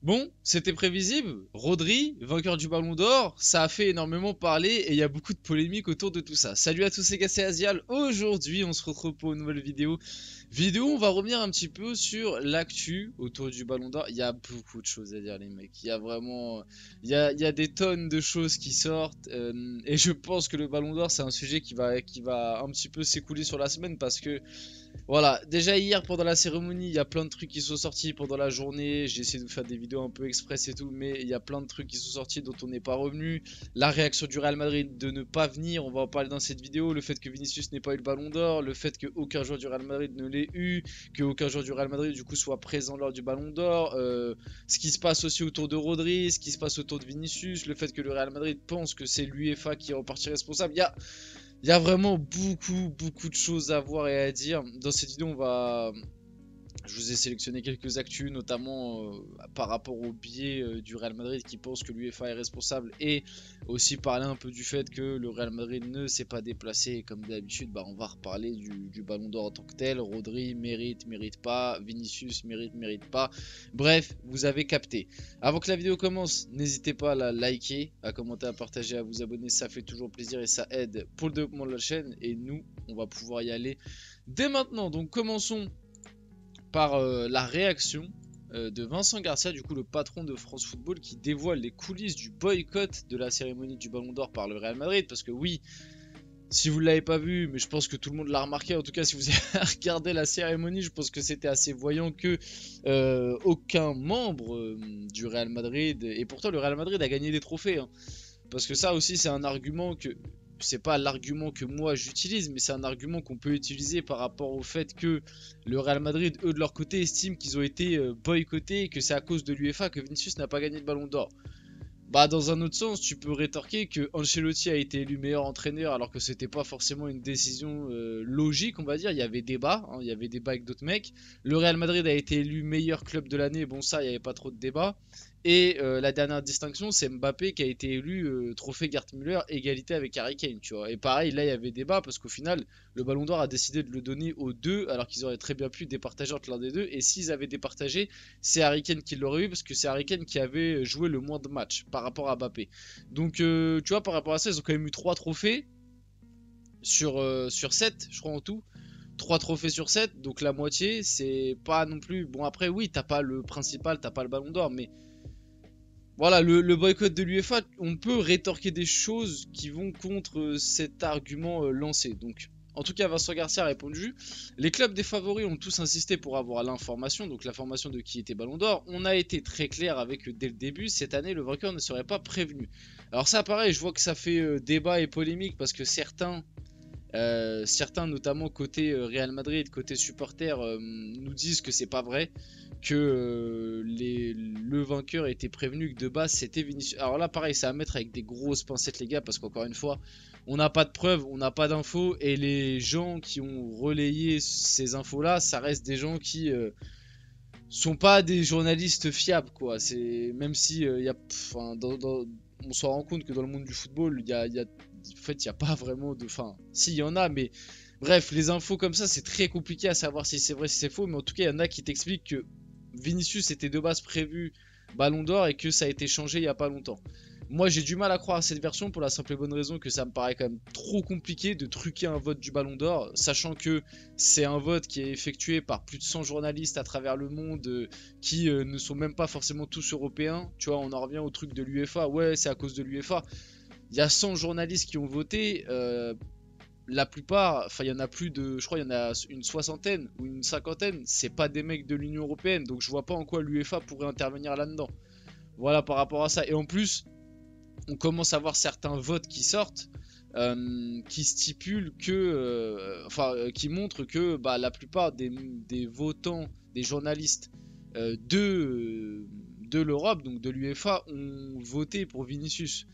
Bon, c'était prévisible. Rodri, vainqueur du Ballon d'Or, ça a fait énormément parler et il y a beaucoup de polémiques autour de tout ça. Salut à tous, c'est Cassé Asial. Aujourd'hui, on se retrouve pour une nouvelle vidéo. On va revenir un petit peu sur l'actu autour du Ballon d'Or. Il y a beaucoup de choses à dire, les mecs. Il y a vraiment, il y a des tonnes de choses qui sortent et je pense que le Ballon d'Or, c'est un sujet qui va un petit peu s'écouler sur la semaine parce que voilà, déjà hier pendant la cérémonie, il y a plein de trucs qui sont sortis pendant la journée. J'ai essayé de vous faire des vidéos un peu express et tout, mais il y a plein de trucs qui sont sortis dont on n'est pas revenu. La réaction du Real Madrid de ne pas venir, on va en parler dans cette vidéo. Le fait que Vinicius n'ait pas eu le ballon d'or, le fait qu'aucun joueur du Real Madrid ne l'ait eu, qu'aucun joueur du Real Madrid du coup soit présent lors du ballon d'or. Ce qui se passe aussi autour de Rodri, ce qui se passe autour de Vinicius, le fait que le Real Madrid pense que c'est l'UEFA qui est en partie responsable. Il y a vraiment beaucoup de choses à voir et à dire. Dans cette vidéo, je vous ai sélectionné quelques actus, notamment par rapport au biais du Real Madrid qui pense que l'UEFA est responsable et aussi parler un peu du fait que le Real Madrid ne s'est pas déplacé. Et comme d'habitude, on va reparler du Ballon d'Or en tant que tel. Rodri mérite pas. Vinicius mérite pas. Bref, vous avez capté. Avant que la vidéo commence, n'hésitez pas à la liker, à commenter, à partager, à vous abonner. Ça fait toujours plaisir et ça aide pour le développement de la chaîne. Et nous, on va pouvoir y aller dès maintenant. Donc commençons par la réaction de Vincent Garcia, du coup le patron de France Football, qui dévoile les coulisses du boycott de la cérémonie du Ballon d'Or par le Real Madrid. Parce que oui, si vous ne l'avez pas vu, mais je pense que tout le monde l'a remarqué, en tout cas si vous avez regardé la cérémonie, je pense que c'était assez voyant que aucun membre du Real Madrid, et pourtant le Real Madrid a gagné des trophées, hein, parce que ça aussi c'est un argument que c'est pas l'argument que moi j'utilise, mais c'est un argument qu'on peut utiliser par rapport au fait que le Real Madrid, eux de leur côté, estiment qu'ils ont été boycottés et que c'est à cause de l'UEFA que Vinicius n'a pas gagné le Ballon d'Or. Dans un autre sens, tu peux rétorquer que Ancelotti a été élu meilleur entraîneur alors que c'était pas forcément une décision logique, on va dire. Il y avait débat, hein, il y avait débat avec d'autres mecs. Le Real Madrid a été élu meilleur club de l'année, bon ça, il n'y avait pas trop de débat. Et la dernière distinction, c'est Mbappé qui a été élu trophée Gerd Müller, égalité avec Harry Kane, tu vois. Et pareil, là, il y avait débat parce qu'au final, le Ballon d'Or a décidé de le donner aux deux, alors qu'ils auraient très bien pu départager entre l'un des deux. Et s'ils avaient départagé, c'est Harry Kane qui l'aurait eu parce que c'est Harry Kane qui avait joué le moins de matchs par rapport à Mbappé. Donc, tu vois, par rapport à ça, ils ont quand même eu 3 trophées sur 7, je crois en tout. 3 trophées sur 7, donc la moitié, c'est pas non plus. Bon, après, oui, t'as pas le principal, t'as pas le Ballon d'Or, mais voilà, le boycott de l'UEFA, on peut rétorquer des choses qui vont contre cet argument lancé. Donc, en tout cas, Vincent Garcia a répondu. Les clubs des favoris ont tous insisté pour avoir l'information, donc l'information de qui était Ballon d'Or. On a été très clair avec dès le début, cette année, le vainqueur ne serait pas prévenu. Alors ça, pareil, je vois que ça fait débat et polémique parce que certains, notamment côté Real Madrid, côté supporters, nous disent que c'est pas vrai, que le vainqueur était prévenu, que de base c'était Vinicius. Alors là, pareil, c'est à mettre avec des grosses pincettes, les gars, parce qu'encore une fois, on n'a pas de preuves, on n'a pas d'infos, et les gens qui ont relayé ces infos-là, ça reste des gens qui sont pas des journalistes fiables, quoi. C'est même si y a, enfin, on se rend compte que dans le monde du football, en fait, il n'y a pas vraiment de. Enfin, si, il y en a, mais bref, les infos comme ça, c'est très compliqué à savoir si c'est vrai, si c'est faux. Mais en tout cas, il y en a qui t'expliquent que Vinicius était de base prévu Ballon d'Or et que ça a été changé il n'y a pas longtemps. Moi, j'ai du mal à croire à cette version pour la simple et bonne raison que ça me paraît quand même trop compliqué de truquer un vote du Ballon d'Or, sachant que c'est un vote qui est effectué par plus de 100 journalistes à travers le monde qui ne sont même pas forcément tous européens. Tu vois, on en revient au truc de l'UEFA. Ouais, c'est à cause de l'UEFA. Il y a 100 journalistes qui ont voté. La plupart, enfin il y en a plus de, je crois il y en a une soixantaine ou une cinquantaine, c'est pas des mecs de l'Union Européenne, donc je vois pas en quoi l'UEFA pourrait intervenir là-dedans. Voilà par rapport à ça. Et en plus, on commence à voir certains votes qui sortent, qui stipulent que, qui montrent que la plupart des votants, des journalistes de l'Europe, donc de l'UEFA, ont voté pour Vinicius.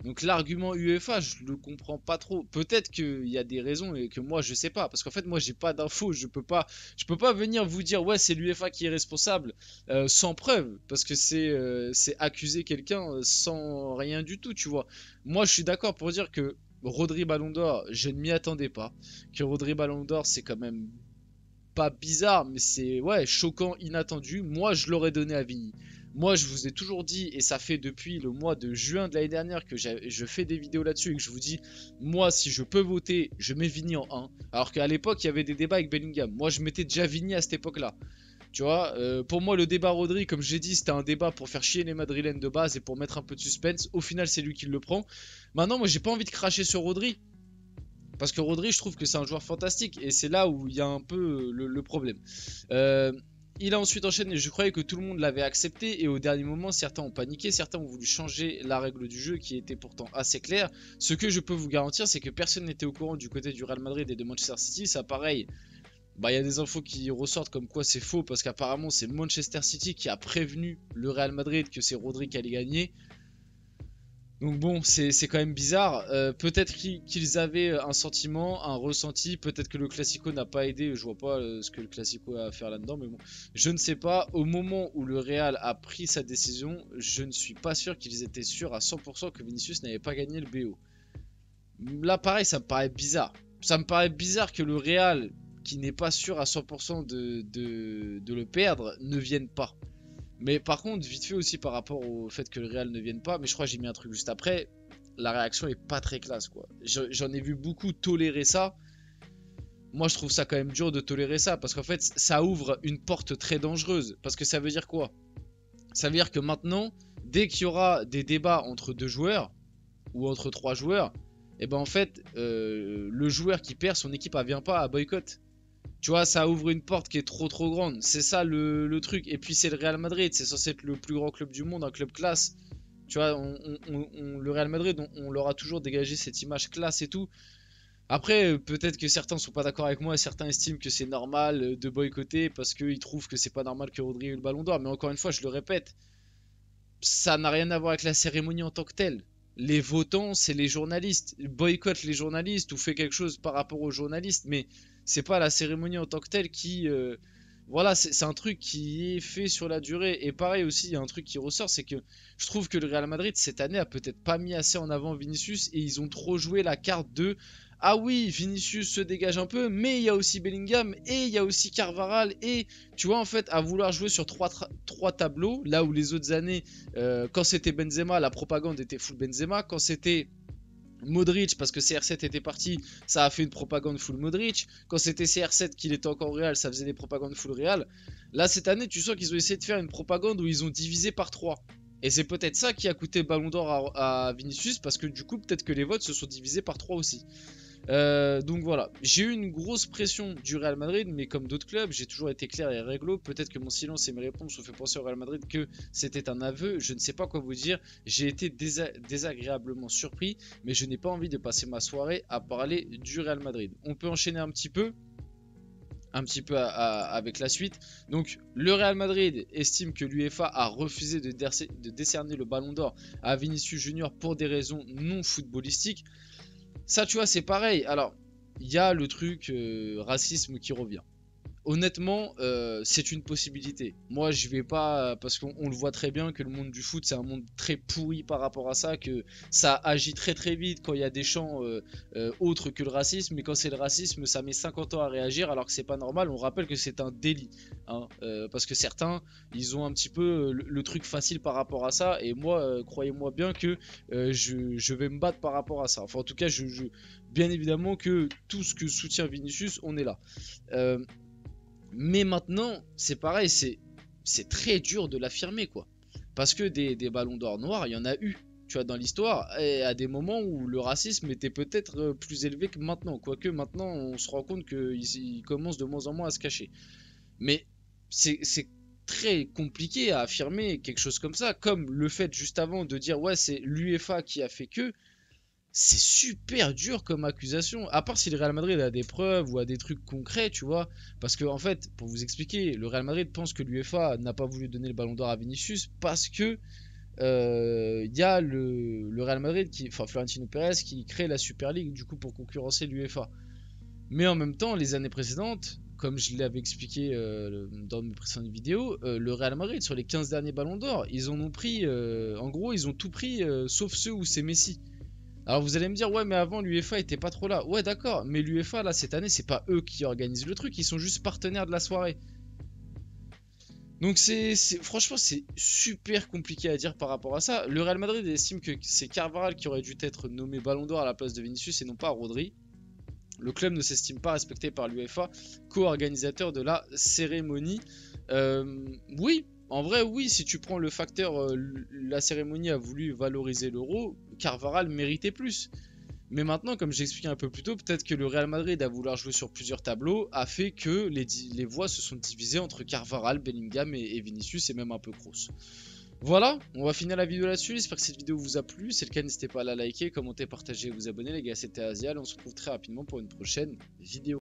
Donc l'argument UEFA, je le comprends pas trop. Peut-être qu'il y a des raisons et que moi je sais pas, parce qu'en fait moi j'ai pas d'infos, je peux pas venir vous dire ouais c'est l'UEFA qui est responsable sans preuve, parce que c'est accuser quelqu'un sans rien du tout, tu vois. Moi je suis d'accord pour dire que Rodri Ballon d'Or, je ne m'y attendais pas. Que Rodri Ballon d'Or, c'est quand même pas bizarre, mais c'est ouais choquant, inattendu. Moi je l'aurais donné à Vini. Moi, je vous ai toujours dit, et ça fait depuis le mois de juin de l'année dernière que je fais des vidéos là-dessus et que je vous dis, moi, si je peux voter, je mets Vini en 1. Alors qu'à l'époque, il y avait des débats avec Bellingham. Moi, je mettais déjà Vini à cette époque-là. Tu vois, pour moi, le débat Rodri, comme j'ai dit, c'était un débat pour faire chier les Madrilènes de base et pour mettre un peu de suspense. Au final, c'est lui qui le prend. Maintenant, moi, j'ai pas envie de cracher sur Rodri. Parce que Rodri, je trouve que c'est un joueur fantastique. Et c'est là où il y a un peu le problème. Il a ensuite enchaîné. Je croyais que tout le monde l'avait accepté. Et au dernier moment, certains ont paniqué. Certains ont voulu changer la règle du jeu qui était pourtant assez claire. Ce que je peux vous garantir, c'est que personne n'était au courant du côté du Real Madrid et de Manchester City. Ça, pareil. Bah, il y a des infos qui ressortent comme quoi c'est faux parce qu'apparemment c'est Manchester City qui a prévenu le Real Madrid que c'est Rodri qui allait gagner. Donc bon, c'est quand même bizarre. Peut-être qu'ils avaient un sentiment, un ressenti. Peut-être que le Classico n'a pas aidé. Je vois pas ce que le Classico a à faire là-dedans. Mais bon, je ne sais pas. Au moment où le Real a pris sa décision, je ne suis pas sûr qu'ils étaient sûrs à 100% que Vinicius n'avait pas gagné le BO. Là, pareil, ça me paraît bizarre. Ça me paraît bizarre que le Real, qui n'est pas sûr à 100% de le perdre, ne vienne pas. Mais par contre, vite fait aussi par rapport au fait que le Real ne vienne pas, mais je crois que j'ai mis un truc juste après, la réaction est pas très classe quoi. J'en ai vu beaucoup tolérer ça. Moi je trouve ça quand même dur de tolérer ça, parce qu'en fait ça ouvre une porte très dangereuse. Parce que ça veut dire quoi? Ça veut dire que maintenant, dès qu'il y aura des débats entre deux joueurs, ou entre trois joueurs, et ben en fait, le joueur qui perd, son équipe ne vient pas à boycott. Tu vois, ça ouvre une porte qui est trop grande. C'est ça le truc. Et puis c'est le Real Madrid, c'est censé être le plus grand club du monde, un club classe. Tu vois, le Real Madrid, on leur a toujours dégagé cette image classe et tout. Après, peut-être que certains sont pas d'accord avec moi et certains estiment que c'est normal de boycotter parce qu'ils trouvent que c'est pas normal que Rodri ait eu le ballon d'or. Mais encore une fois, je le répète, ça n'a rien à voir avec la cérémonie en tant que telle. Les votants, c'est les journalistes. Boycott les journalistes ou fait quelque chose par rapport aux journalistes, mais c'est pas la cérémonie en tant que telle qui. Voilà, c'est un truc qui est fait sur la durée. Et pareil aussi, il y a un truc qui ressort, c'est que je trouve que le Real Madrid cette année a peut-être pas mis assez en avant Vinicius et ils ont trop joué la carte de ah oui, Vinicius se dégage un peu, mais il y a aussi Bellingham et il y a aussi Carvajal. Et tu vois, en fait, à vouloir jouer sur trois tableaux, là où les autres années, quand c'était Benzema, la propagande était full Benzema. Quand c'était Modric, parce que CR7 était parti, ça a fait une propagande full Modric. Quand c'était CR7 qu'il était encore au Real, ça faisait des propagandes full Real. Là, cette année, tu sens qu'ils ont essayé de faire une propagande où ils ont divisé par 3. Et c'est peut-être ça qui a coûté le ballon d'or à Vinicius, parce que du coup, peut-être que les votes se sont divisés par 3 aussi. Donc voilà, j'ai eu une grosse pression du Real Madrid, mais comme d'autres clubs, j'ai toujours été clair et réglo. Peut-être que mon silence et mes réponses ont fait penser au Real Madrid que c'était un aveu, je ne sais pas quoi vous dire. J'ai été désagréablement surpris, mais je n'ai pas envie de passer ma soirée à parler du Real Madrid. On peut enchaîner un petit peu avec la suite. Donc le Real Madrid estime que l'UEFA a refusé de décerner le ballon d'or à Vinicius Junior pour des raisons non footballistiques. Ça, tu vois, c'est pareil. Alors, il y a le truc racisme qui revient. Honnêtement, c'est une possibilité. Moi, je vais pas, parce qu'on le voit très bien que le monde du foot, c'est un monde très pourri par rapport à ça, que ça agit très vite quand il y a des champs autres que le racisme, mais quand c'est le racisme, ça met 50 ans à réagir, alors que c'est pas normal. On rappelle que c'est un délit, hein, parce que certains, ils ont un petit peu le truc facile par rapport à ça, et moi, croyez-moi bien que je vais me battre par rapport à ça. Enfin, en tout cas, bien évidemment que tout ce que soutient Vinicius, on est là. Mais maintenant, c'est pareil, c'est très dur de l'affirmer, quoi. Parce que des ballons d'or noirs, il y en a eu, tu vois, dans l'histoire, et à des moments où le racisme était peut-être plus élevé que maintenant. Quoique maintenant, on se rend compte qu'il commence de moins en moins à se cacher. Mais c'est très compliqué à affirmer quelque chose comme ça, comme le fait juste avant de dire, ouais, c'est l'UEFA qui a fait que. C'est super dur comme accusation, à part si le Real Madrid a des preuves ou a des trucs concrets, tu vois. Parce que, en fait, pour vous expliquer, le Real Madrid pense que l'UEFA n'a pas voulu donner le ballon d'or à Vinicius parce que y a le Real Madrid, enfin Florentino Pérez, qui crée la Super League du coup pour concurrencer l'UEFA. Mais en même temps, les années précédentes, comme je l'avais expliqué dans mes précédentes vidéos, le Real Madrid, sur les 15 derniers ballons d'or, ils en ont pris, en gros, ils ont tout pris sauf ceux où c'est Messi. Alors vous allez me dire, ouais, mais avant l'UEFA était pas trop là. Ouais, d'accord, mais l'UEFA, là, cette année, c'est pas eux qui organisent le truc, ils sont juste partenaires de la soirée. Donc franchement c'est super compliqué à dire par rapport à ça. Le Real Madrid estime que c'est Carvajal qui aurait dû être nommé Ballon d'Or à la place de Vinicius et non pas Rodri. Le club ne s'estime pas respecté par l'UEFA, co-organisateur de la cérémonie. Oui, en vrai, oui, si tu prends le facteur, la cérémonie a voulu valoriser l'euro, Carvajal méritait plus. Mais maintenant, comme j'expliquais un peu plus tôt, peut-être que le Real Madrid, à vouloir jouer sur plusieurs tableaux, a fait que les voix se sont divisées entre Carvajal, Bellingham et Vinicius, et même un peu Kroos. Voilà, on va finir la vidéo là-dessus. J'espère que cette vidéo vous a plu. Si c'est le cas, n'hésitez pas à la liker, commenter, partager et vous abonner. Les gars, c'était Azial. On se retrouve très rapidement pour une prochaine vidéo.